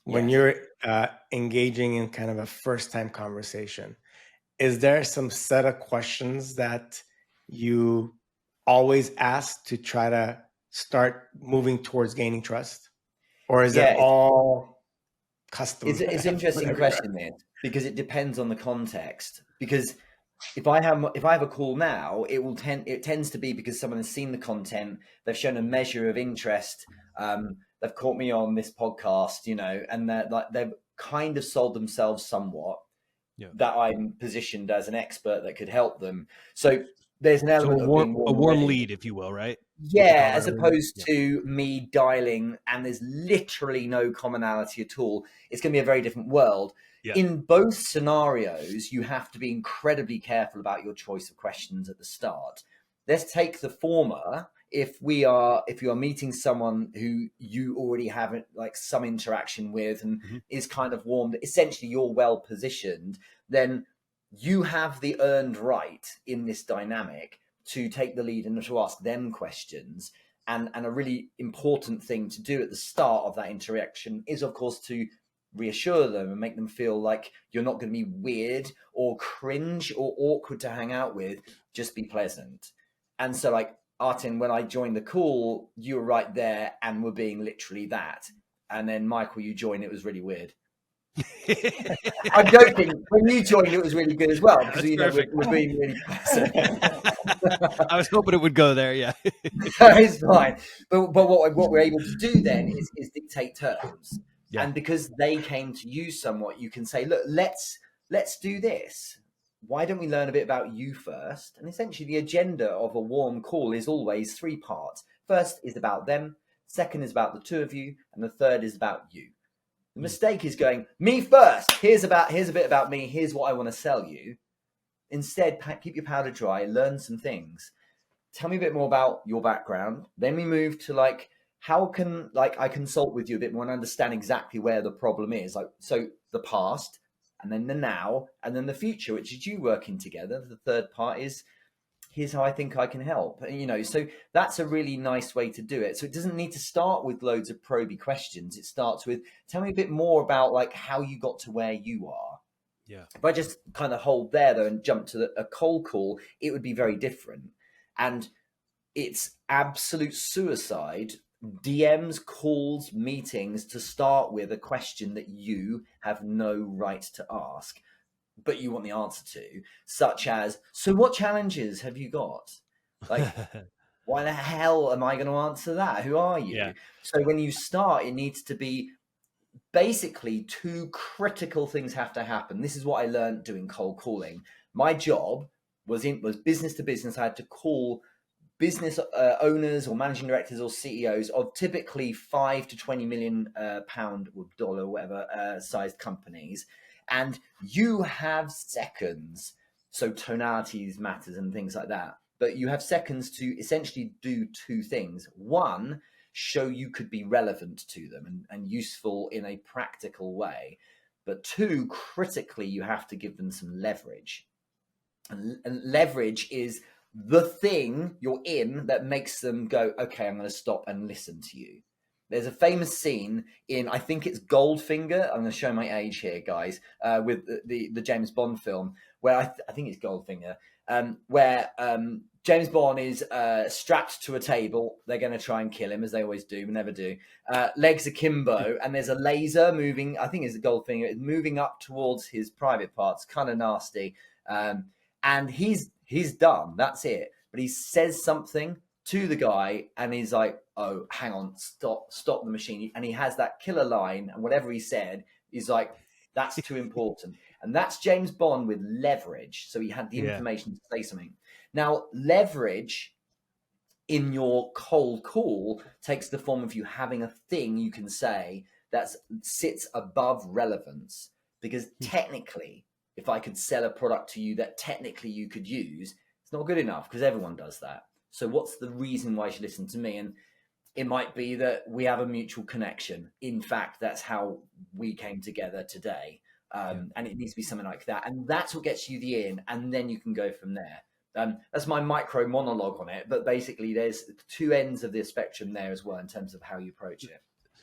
when Yes. you're engaging in kind of a first-time conversation, is there some set of questions that you always ask to try to start moving towards gaining trust? Or is it Yeah, all custom it's an interesting everywhere? question there because it depends on the context. Because if I have a call now, it tends to be because someone has seen the content, they've shown a measure of interest, they've caught me on this podcast, and they've kind of sold themselves somewhat. Yeah. That I'm positioned as an expert that could help them. So there's an So element of being a warm already. lead, if you will, right? Yeah, as opposed to me dialing and there's literally no commonality at all. It's going to be a very different world. Yeah. In both scenarios, you have to be incredibly careful about your choice of questions at the start. Let's take the former. If you are meeting someone who you already have like some interaction with and is kind of warmed, essentially you're well positioned, then you have the earned right in this dynamic to take the lead and to ask them questions. And a really important thing to do at the start of that interaction is, of course, to reassure them and make them feel like you're not going to be weird or cringe or awkward to hang out with. Just be pleasant. And so, like, Artin, when I joined the call, you were right there and were being literally that. And then, Michael, you joined, it was really weird. I'm joking. When you joined, it was really good as well because we're being really pleasant. I was hoping it would go there. Yeah, it's fine. But what we're able to do then is dictate terms, and because they came to you somewhat, you can say, look, let's do this. Why don't we learn a bit about you first? And essentially, the agenda of a warm call is always 3 parts. First is about them. Second is about the 2 of you, and the third is about you. The mistake is going, me first. Here's a bit about me. Here's what I want to sell you. Instead, keep your powder dry, learn some things. Tell me a bit more about your background. Then we move to like, how can I consult with you a bit more and understand exactly where the problem is? Like, so the past, and then the now, and then the future, which is you working together. The third part is, here's how I think I can help. And, so that's a really nice way to do it. So it doesn't need to start with loads of probey questions. It starts with, tell me a bit more about like how you got to where you are. Yeah. If I just kind of hold there though and jump to a cold call, it would be very different. And it's absolute suicide. DMs, calls, meetings to start with a question that you have no right to ask, but you want the answer to, such as, so what challenges have you got? Like, why the hell am I going to answer that? Who are you? Yeah. So when you start, it needs to be basically 2 critical things have to happen. This is what I learned doing cold calling. My job was business to business. I had to call business owners or managing directors or CEOs of typically 5 to 20 million pound or dollar, whatever sized companies. And you have seconds. So tonalities matters and things like that. But you have seconds to essentially do 2 things. One, show you could be relevant to them and useful in a practical way. But 2, critically, you have to give them some leverage. And leverage is the thing you're in that makes them go, okay, I'm going to stop and listen to you. There's a famous scene in, I think it's Goldfinger. I'm going to show my age here, guys, with the James Bond film, where I think it's Goldfinger, where James Bond is strapped to a table. They're going to try and kill him, as they always do, never do. Legs akimbo, and there's a laser moving, I think it's Goldfinger, it's moving up towards his private parts, kind of nasty. And he's done. That's it. But he says something to the guy, and he's like, "Oh, hang on, stop the machine." And he has that killer line, and whatever he said, he's like, "That's too important." And that's James Bond with leverage. So he had the information to say something. Now, leverage in your cold call takes the form of you having a thing you can say that sits above relevance, because technically, if I could sell a product to you that technically you could use, it's not good enough because everyone does that. So what's the reason why you should listen to me? And it might be that we have a mutual connection. In fact, that's how we came together today. And it needs to be something like that. And that's what gets you the in. And then you can go from there. That's my micro monologue on it. But basically, there's 2 ends of the spectrum there as well in terms of how you approach it.